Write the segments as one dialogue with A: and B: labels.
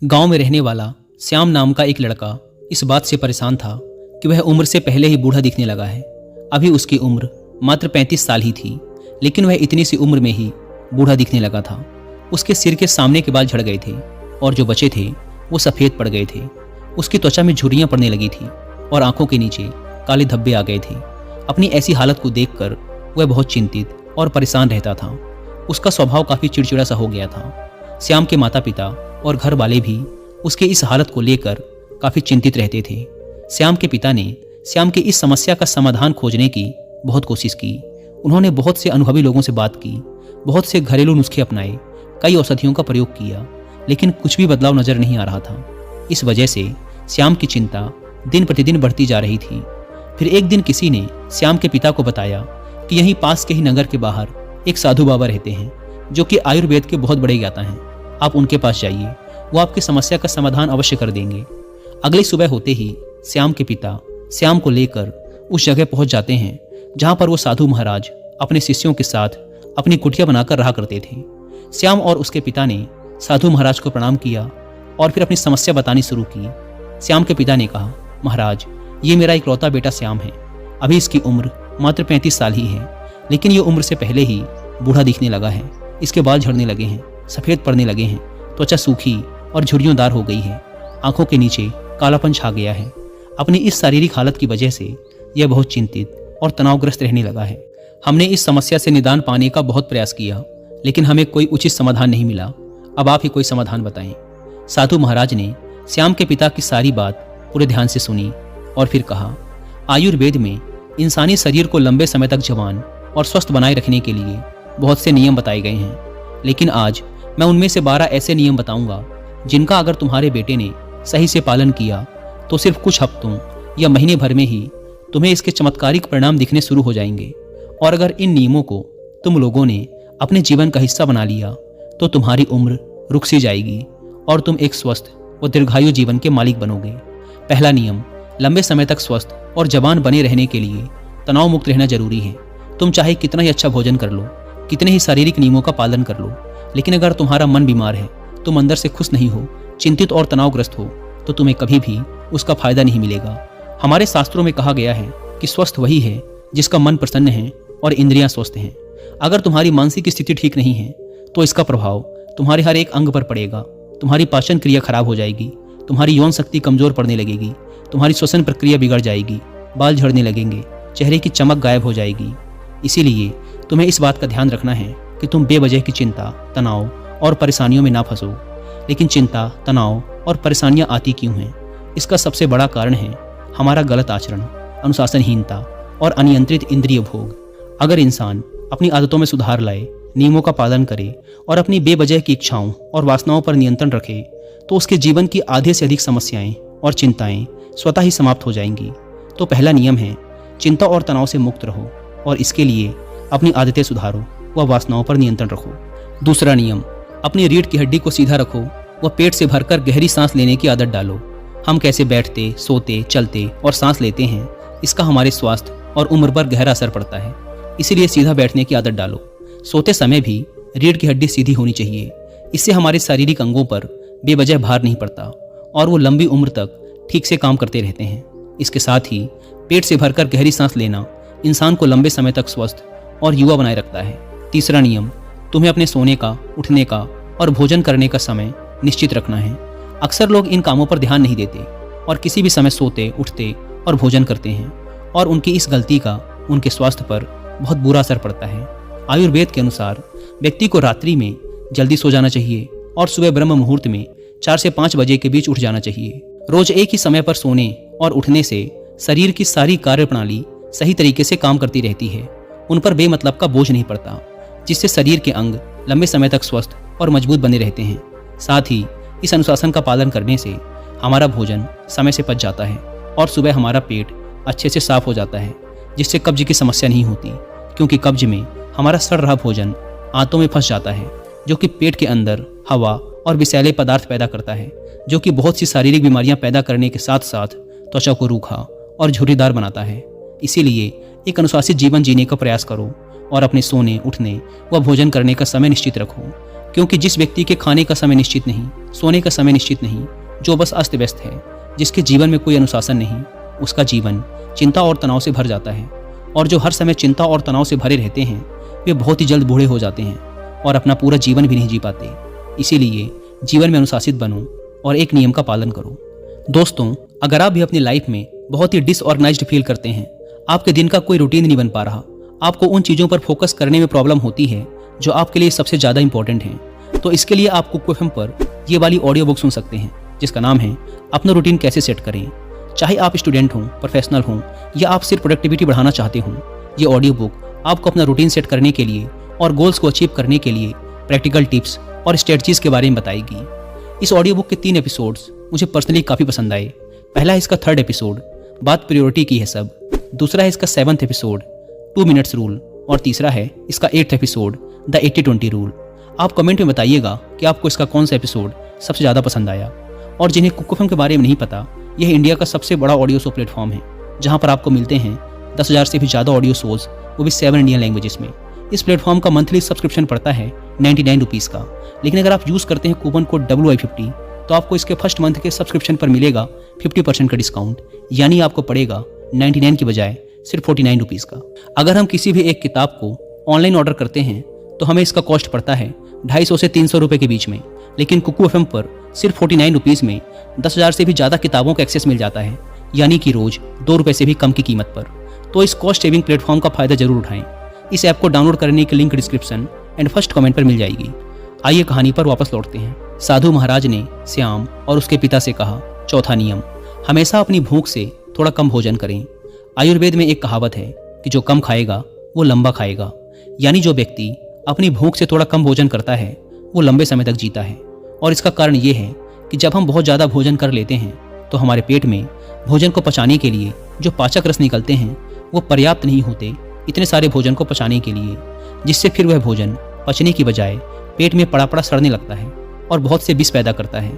A: गांव में रहने वाला श्याम नाम का एक लड़का इस बात से परेशान था कि वह उम्र से पहले ही बूढ़ा दिखने लगा है। अभी उसकी उम्र मात्र 35 साल ही थी, लेकिन वह इतनी सी उम्र में ही बूढ़ा दिखने लगा था। उसके सिर के सामने के बाल झड़ गए थे और जो बचे थे वो सफ़ेद पड़ गए थे। उसकी त्वचा में झुर्रियाँ पड़ने लगी थी और आंखों के नीचे काले धब्बे आ गए थे। अपनी ऐसी हालत को देखकर वह बहुत चिंतित और परेशान रहता था। उसका स्वभाव काफ़ी चिड़चिड़ा सा हो गया था। श्याम के माता पिता और घर वाले भी उसके इस हालत को लेकर काफ़ी चिंतित रहते थे। श्याम के पिता ने श्याम की इस समस्या का समाधान खोजने की बहुत कोशिश की। उन्होंने बहुत से अनुभवी लोगों से बात की, बहुत से घरेलू नुस्खे अपनाए, कई औषधियों का प्रयोग किया, लेकिन कुछ भी बदलाव नजर नहीं आ रहा था। इस वजह से श्याम की चिंता दिन प्रतिदिन बढ़ती जा रही थी। फिर एक दिन किसी ने श्याम के पिता को बताया कि यहीं पास के ही नगर के बाहर एक साधु बाबा रहते हैं जो कि आयुर्वेद के बहुत बड़े ज्ञाता हैं। आप उनके पास जाइए, वो आपकी समस्या का समाधान अवश्य कर देंगे। अगली सुबह होते ही श्याम के पिता श्याम को लेकर उस जगह पहुंच जाते हैं जहां पर वो साधु महाराज अपने शिष्यों के साथ अपनी कुटिया बनाकर रहा करते थे। श्याम और उसके पिता ने साधु महाराज को प्रणाम किया और फिर अपनी समस्या बतानी शुरू की। श्याम के पिता ने कहा, महाराज, ये मेरा इकलौता बेटा श्याम है। अभी इसकी उम्र मात्र 35 साल ही है, लेकिन ये उम्र से पहले ही बूढ़ा दिखने लगा है। इसके बाल झड़ने लगे हैं, सफ़ेद पड़ने लगे हैं, त्वचा सूखी और झुर्रियोंदार हो गई है, आंखों के नीचे कालापन छा गया है। अपनी इस शारीरिक हालत की वजह से यह बहुत चिंतित और तनावग्रस्त रहने लगा है। हमने इस समस्या से निदान पाने का बहुत प्रयास किया, लेकिन हमें कोई उचित समाधान नहीं मिला। अब आप ही कोई समाधान बताएं। साधु महाराज ने श्याम के पिता की सारी बात पूरे ध्यान से सुनी और फिर कहा, आयुर्वेद में इंसानी शरीर को लंबे समय तक जवान और स्वस्थ बनाए रखने के लिए बहुत से नियम बताए गए हैं, लेकिन आज मैं उनमें से 12 ऐसे नियम बताऊंगा जिनका अगर तुम्हारे बेटे ने सही से पालन किया तो सिर्फ कुछ हफ्तों या महीने भर में ही तुम्हें इसके चमत्कारिक परिणाम दिखने शुरू हो जाएंगे। और अगर इन नियमों को तुम लोगों ने अपने जीवन का हिस्सा बना लिया तो तुम्हारी उम्र रुक सी जाएगी और तुम एक स्वस्थ व दीर्घायु जीवन के मालिक बनोगे। पहला नियम, लंबे समय तक स्वस्थ और जवान बने रहने के लिए तनाव मुक्त रहना जरूरी है। तुम चाहे कितना ही अच्छा भोजन कर लो, कितने ही शारीरिक नियमों का पालन कर लो, लेकिन अगर तुम्हारा मन बीमार है, तुम अंदर से खुश नहीं हो, चिंतित और तनावग्रस्त हो, तो तुम्हें कभी भी उसका फायदा नहीं मिलेगा। हमारे शास्त्रों में कहा गया है कि स्वस्थ वही है जिसका मन प्रसन्न है और इंद्रियां स्वस्थ हैं। अगर तुम्हारी मानसिक स्थिति ठीक नहीं है तो इसका प्रभाव तुम्हारे हर एक अंग पर पड़ेगा। तुम्हारी पाचन क्रिया खराब हो जाएगी, तुम्हारी यौन शक्ति कमजोर पड़ने लगेगी, तुम्हारी श्वसन प्रक्रिया बिगड़ जाएगी, बाल झड़ने लगेंगे, चेहरे की चमक गायब हो जाएगी। इसीलिए तुम्हें इस बात का ध्यान रखना है कि तुम बेवजह की चिंता, तनाव और परेशानियों में ना फंसो। लेकिन चिंता, तनाव और परेशानियां आती क्यों हैं? इसका सबसे बड़ा कारण है हमारा गलत आचरण, अनुशासनहीनता और अनियंत्रित इंद्रिय भोग। अगर इंसान अपनी आदतों में सुधार लाए, नियमों का पालन करे और अपनी बेवजह की इच्छाओं और वासनाओं पर नियंत्रण रखे तो उसके जीवन की आधे से अधिक समस्याएं और चिंताएं स्वतः ही समाप्त हो जाएंगी। तो पहला नियम है, चिंता और तनाव से मुक्त रहो और इसके लिए अपनी आदतें सुधारो व वासनाओं पर नियंत्रण रखो। दूसरा नियम, अपनी रीढ़ की हड्डी को सीधा रखो व पेट से भरकर गहरी सांस लेने की आदत डालो। हम कैसे बैठते, सोते, चलते और सांस लेते हैं, इसका हमारे स्वास्थ्य और उम्र पर गहरा असर पड़ता है। इसीलिए सीधा बैठने की आदत डालो। सोते समय भी रीढ़ की हड्डी सीधी होनी चाहिए। इससे हमारे शारीरिक अंगों पर बेवजह भार नहीं पड़ता और वो लंबी उम्र तक ठीक से काम करते रहते हैं। इसके साथ ही पेट से भरकर गहरी सांस लेना इंसान को लंबे समय तक स्वस्थ और युवा बनाए रखता है। तीसरा नियम, तुम्हें अपने सोने का, उठने का और भोजन करने का समय निश्चित रखना है। अक्सर लोग इन कामों पर ध्यान नहीं देते और किसी भी समय सोते, उठते और भोजन करते हैं और उनकी इस गलती का उनके स्वास्थ्य पर बहुत बुरा असर पड़ता है। आयुर्वेद के अनुसार व्यक्ति को रात्रि में जल्दी सो जाना चाहिए और सुबह ब्रह्म मुहूर्त में 4 से 5 बजे के बीच उठ जाना चाहिए। रोज एक ही समय पर सोने और उठने से शरीर की सारी कार्य प्रणाली सही तरीके से काम करती रहती है। उन पर बेमतलब का बोझ नहीं पड़ता, जिससे शरीर के अंग लंबे समय तक स्वस्थ और मजबूत बने रहते हैं। साथ ही इस अनुशासन का पालन करने से हमारा भोजन समय से पच जाता है और सुबह हमारा पेट अच्छे से साफ हो जाता है, जिससे कब्ज की समस्या नहीं होती। क्योंकि कब्ज में हमारा सड़ रहा भोजन आंतों में फंस जाता है, जो कि पेट के अंदर हवा और विषैले पदार्थ पैदा करता है, जो कि बहुत सी शारीरिक बीमारियां पैदा करने के साथ साथ त्वचा को रूखा और झुर्रीदार बनाता है। इसीलिए एक अनुशासित जीवन जीने का प्रयास करो और अपने सोने, उठने व भोजन करने का समय निश्चित रखो, क्योंकि जिस व्यक्ति के खाने का समय निश्चित नहीं, सोने का समय निश्चित नहीं, जो बस अस्त व्यस्त है, जिसके जीवन में कोई अनुशासन नहीं, उसका जीवन चिंता और तनाव से भर जाता है। और जो हर समय चिंता और तनाव से भरे रहते हैं वे बहुत ही जल्द बूढ़े हो जाते हैं और अपना पूरा जीवन भी नहीं जी पाते। इसीलिए जीवन में अनुशासित बनो और एक नियम का पालन करो। दोस्तों, अगर आप भी अपनी लाइफ में बहुत ही डिसऑर्गेनाइज्ड फील करते हैं, आपके दिन का कोई रूटीन नहीं बन पा रहा, आपको उन चीज़ों पर फोकस करने में प्रॉब्लम होती है जो आपके लिए सबसे ज़्यादा इंपॉर्टेंट हैं, तो इसके लिए आप कुक एफएम पर ये वाली ऑडियो बुक सुन सकते हैं जिसका नाम है अपना रूटीन कैसे सेट करें। चाहे आप स्टूडेंट हों, प्रोफेशनल हों या आप सिर्फ प्रोडक्टिविटी बढ़ाना चाहते हों, ये ऑडियो बुक आपको अपना रूटीन सेट करने के लिए और गोल्स को अचीव करने के लिए प्रैक्टिकल टिप्स और स्ट्रेटजीज के बारे में बताएगी। इस ऑडियो बुक के 3 एपिसोड्स मुझे पर्सनली काफ़ी पसंद आए। पहला है इसका 3rd एपिसोड, बात प्रायोरिटी की है सब। दूसरा है इसका 7th एपिसोड, 2 मिनट्स रूल। और तीसरा है इसका 8th एपिसोड, द 80-20 रूल। आप कमेंट में बताइएगा कि आपको इसका कौन सा एपिसोड सबसे ज़्यादा पसंद आया। और जिन्हें कुक एफएम के बारे में नहीं पता, यह इंडिया का सबसे बड़ा ऑडियो शो प्लेटफॉर्म है जहां पर आपको मिलते हैं 10,000 से भी ज़्यादा ऑडियो शोज, वो भी 7 इंडियन लैंग्वेजेस में। इस प्लेटफॉर्म का मंथली सब्सक्रिप्शन पड़ता है 99 रुपीज़ का, लेकिन अगर आप यूज़ करते हैं कूपन कोड WI50 तो आपको इसके फर्स्ट मंथ के सब्सक्रिप्शन पर मिलेगा 50% का डिस्काउंट, यानी आपको पड़ेगा 99 की बजाय सिर्फ 49 रुपीज़ का। अगर हम किसी भी एक किताब को ऑनलाइन ऑर्डर करते हैं तो हमें इसका कॉस्ट पड़ता है 250 से 300 रुपये के बीच में, लेकिन कुकू एफएम पर सिर्फ 49 रुपीज़ में 10,000 से भी ज़्यादा किताबों का एक्सेस मिल जाता है, यानी कि रोज़ 2 रुपये से भी कम की कीमत पर। तो इस कॉस्ट सेविंग प्लेटफॉर्म का फायदा जरूर उठाएं। इस ऐप को डाउनलोड करने की link description and first comment पर मिल जाएगी। आइए कहानी पर वापस लौटते हैं। साधु महाराज ने श्याम और उसके पिता से कहा, चौथा नियम, हमेशा अपनी भूख से थोड़ा कम भोजन करें। आयुर्वेद में एक कहावत है कि जो कम खाएगा वो लंबा खाएगा, यानी जो व्यक्ति अपनी भूख से थोड़ा कम भोजन करता है वो लंबे समय तक जीता है। और इसका कारण ये है कि जब हम बहुत ज़्यादा भोजन कर लेते हैं तो हमारे पेट में भोजन को पचाने के लिए जो पाचक रस निकलते हैं वो पर्याप्त नहीं होते इतने सारे भोजन को पचाने के लिए, जिससे फिर वह भोजन पचने की बजाय पेट में पड़ा पड़ा सड़ने लगता है और बहुत से विष पैदा करता है,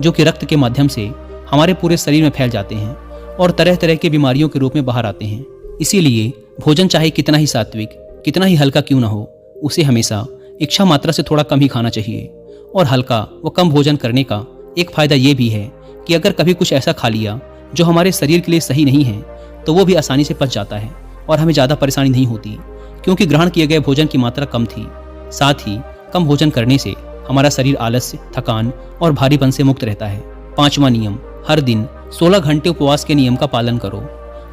A: जो कि रक्त के माध्यम से हमारे पूरे शरीर में फैल जाते हैं और तरह तरह की बीमारियों के रूप में बाहर आते हैं। इसीलिए भोजन चाहे कितना ही सात्विक, कितना ही हल्का क्यों ना हो, उसे हमेशा इच्छा मात्रा से थोड़ा कम ही खाना चाहिए। और हल्का व कम भोजन करने का एक फ़ायदा ये भी है कि अगर कभी कुछ ऐसा खा लिया जो हमारे शरीर के लिए सही नहीं है तो वो भी आसानी से पच जाता है और हमें ज़्यादा परेशानी नहीं होती, क्योंकि ग्रहण किए गए भोजन की मात्रा कम थी। साथ ही कम भोजन करने से हमारा शरीर आलस्य, थकान और भारीपन से मुक्त रहता है। 5वां नियम, हर दिन 16 घंटे उपवास के नियम का पालन करो।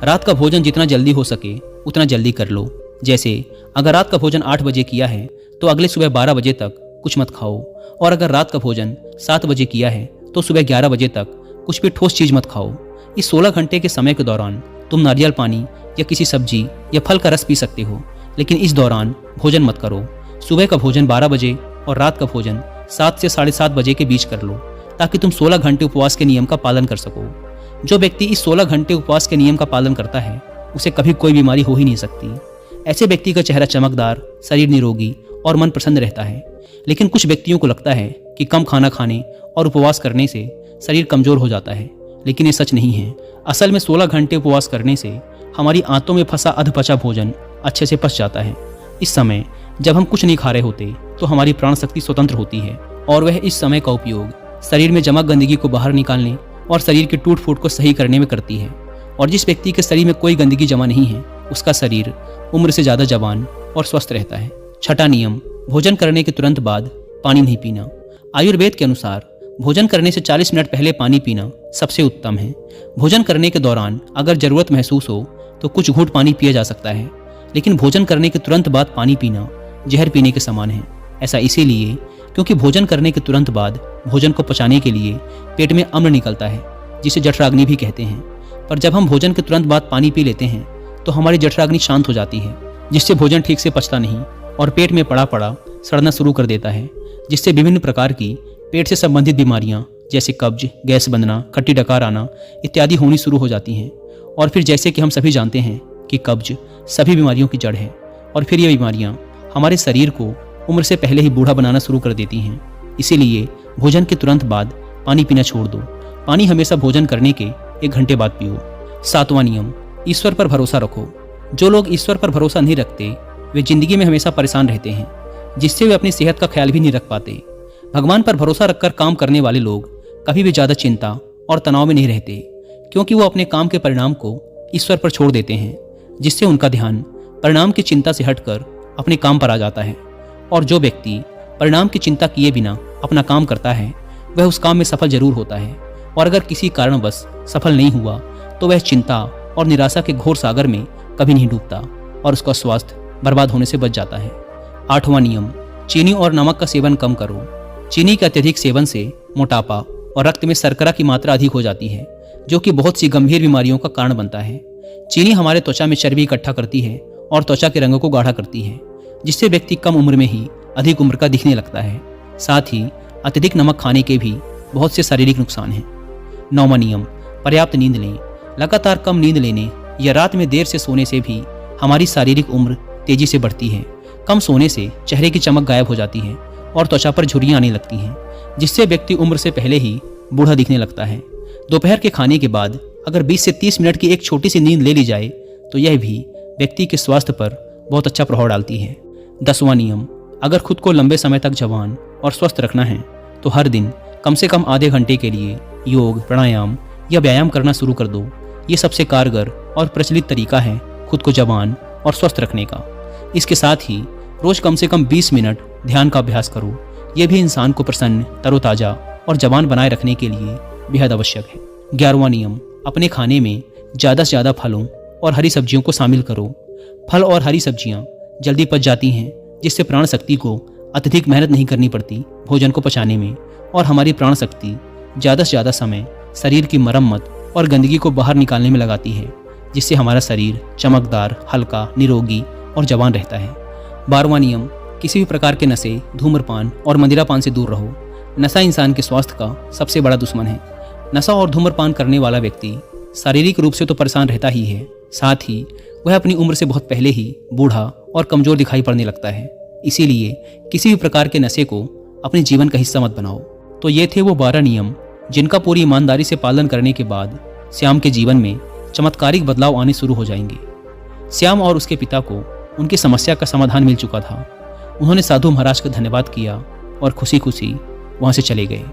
A: रात का भोजन जितना जल्दी हो सके उतना जल्दी कर लो। जैसे अगर रात का भोजन 8 बजे किया है तो अगले सुबह 12 बजे तक कुछ मत खाओ, और अगर रात का भोजन 7 बजे किया है तो सुबह 11 बजे तक कुछ भी ठोस चीज़ मत खाओ। इस 16 घंटे के समय के दौरान तुम नारियल पानी या किसी सब्जी या फल का रस पी सकते हो, लेकिन इस दौरान भोजन मत करो। सुबह का भोजन 12 बजे और रात का भोजन 7 से 7:30 बजे के बीच कर लो, ताकि तुम 16 घंटे उपवास के नियम का पालन कर सको। जो व्यक्ति इस 16 घंटे उपवास के नियम का पालन करता है उसे कभी कोई बीमारी हो ही नहीं सकती। ऐसे व्यक्ति का चेहरा चमकदार, शरीर निरोगी और मन प्रसन्न रहता है। लेकिन कुछ व्यक्तियों को लगता है कि कम खाना खाने और उपवास करने से शरीर कमजोर हो जाता है, लेकिन ये सच नहीं है। असल में 16 घंटे उपवास करने से हमारी आंतों में फंसा अधपचा भोजन अच्छे से पच जाता है। इस समय जब हम कुछ नहीं खा रहे होते तो हमारी प्राण शक्ति स्वतंत्र होती है और वह इस समय का उपयोग शरीर में जमा गंदगी को बाहर निकालने और शरीर के टूट फूट को सही करने में करती है। और जिस व्यक्ति के शरीर में कोई गंदगी जमा नहीं है उसका शरीर उम्र से ज़्यादा जवान और स्वस्थ रहता है। 6वां नियम, भोजन करने के तुरंत बाद पानी नहीं पीना। आयुर्वेद के अनुसार भोजन करने से 40 मिनट पहले पानी पीना सबसे उत्तम है। भोजन करने के दौरान अगर ज़रूरत महसूस हो तो कुछ घूंट पानी पिया जा सकता है, लेकिन भोजन करने के तुरंत बाद पानी पीना जहर पीने के समान है। ऐसा इसीलिए क्योंकि भोजन करने के तुरंत बाद भोजन को पचाने के लिए पेट में अम्ल निकलता है, जिसे जठराग्नि भी कहते हैं। पर जब हम भोजन के तुरंत बाद पानी पी लेते हैं तो हमारी जठराग्नि शांत हो जाती है, जिससे भोजन ठीक से पचता नहीं और पेट में पड़ा पड़ा सड़ना शुरू कर देता है, जिससे विभिन्न प्रकार की पेट से संबंधित बीमारियां जैसे कब्ज, गैस बनना, खट्टी डकार आना इत्यादि होनी शुरू हो जाती हैं। और फिर जैसे कि हम सभी जानते हैं कि कब्ज सभी बीमारियों की जड़ है, और फिर ये बीमारियां हमारे शरीर को उम्र से पहले ही बूढ़ा बनाना शुरू कर देती हैं। इसीलिए भोजन के तुरंत बाद पानी पीना छोड़ दो। पानी हमेशा भोजन करने के 1 घंटे बाद पियो। 7वां नियम, ईश्वर पर भरोसा रखो। जो लोग ईश्वर पर भरोसा नहीं रखते वे जिंदगी में हमेशा परेशान रहते हैं, जिससे वे अपनी सेहत का ख्याल भी नहीं रख पाते। भगवान पर भरोसा रखकर काम करने वाले लोग कभी भी ज़्यादा चिंता और तनाव में नहीं रहते, क्योंकि वो अपने काम के परिणाम को ईश्वर पर छोड़ देते हैं, जिससे उनका ध्यान परिणाम की चिंता से हटकर अपने काम पर आ जाता है। और जो व्यक्ति परिणाम की चिंता किए बिना अपना काम करता है वह उस काम में सफल जरूर होता है, और अगर किसी कारणवश सफल नहीं हुआ तो वह चिंता और निराशा के घोर सागर में कभी नहीं डूबता और उसका स्वास्थ्य बर्बाद होने से बच जाता है। 8वां नियम, चीनी और नमक का सेवन कम करो। चीनी के अत्यधिक सेवन से मोटापा और रक्त में शर्करा की मात्रा अधिक हो जाती है, जो कि बहुत सी गंभीर बीमारियों का कारण बनता है। चीनी हमारे त्वचा में चर्बी इकट्ठा करती है और त्वचा के रंग को गाढ़ा करती है, जिससे व्यक्ति कम उम्र में ही अधिक उम्र का दिखने लगता है। साथ ही अत्यधिक नमक खाने के भी बहुत से शारीरिक नुकसान हैं। 9वां नियम, पर्याप्त नींद लें। लगातार कम नींद लेने या रात में देर से सोने से भी हमारी शारीरिक उम्र तेजी से बढ़ती है। कम सोने से चेहरे की चमक गायब हो जाती है और त्वचा पर झुर्रियां आने लगती हैं, जिससे व्यक्ति उम्र से पहले ही बूढ़ा दिखने लगता है। दोपहर के खाने के बाद अगर 20 से 30 मिनट की एक छोटी सी नींद ले ली जाए तो यह भी व्यक्ति के स्वास्थ्य पर बहुत अच्छा प्रभाव डालती है। 10वां नियम, अगर खुद को लंबे समय तक जवान और स्वस्थ रखना है तो हर दिन कम से कम आधे घंटे के लिए योग, प्राणायाम या व्यायाम करना शुरू कर दो। ये सबसे कारगर और प्रचलित तरीका है खुद को जवान और स्वस्थ रखने का। इसके साथ ही रोज कम से कम 20 मिनट ध्यान का अभ्यास करो। यह भी इंसान को प्रसन्न, तरोताजा और जवान बनाए रखने के लिए बेहद आवश्यक है। 11वां नियम, अपने खाने में ज़्यादा से ज़्यादा फलों और हरी सब्जियों को शामिल करो। फल और हरी सब्जियां जल्दी पच जाती हैं, जिससे प्राण शक्ति को अत्यधिक मेहनत नहीं करनी पड़ती भोजन को पचाने में, और हमारी प्राण शक्ति ज़्यादा से ज़्यादा समय शरीर की मरम्मत और गंदगी को बाहर निकालने में लगाती है, जिससे हमारा शरीर चमकदार, हल्का, निरोगी और जवान रहता है। 12वां नियम, किसी भी प्रकार के नशे, धूम्रपान और मदिरापान से दूर रहो। नशा इंसान के स्वास्थ्य का सबसे बड़ा दुश्मन है। नशा और धूम्रपान करने वाला व्यक्ति शारीरिक रूप से तो परेशान रहता ही है, साथ ही वह अपनी उम्र से बहुत पहले ही बूढ़ा और कमजोर दिखाई पड़ने लगता है। इसीलिए किसी भी प्रकार के नशे को अपने जीवन का हिस्सा मत बनाओ। तो ये थे वो 12 नियम जिनका पूरी ईमानदारी से पालन करने के बाद श्याम के जीवन में चमत्कारिक बदलाव आने शुरू हो जाएंगे। श्याम और उसके पिता को उनकी समस्या का समाधान मिल चुका था। उन्होंने साधु महाराज का धन्यवाद किया और खुशी खुशी वहाँ से चले गए।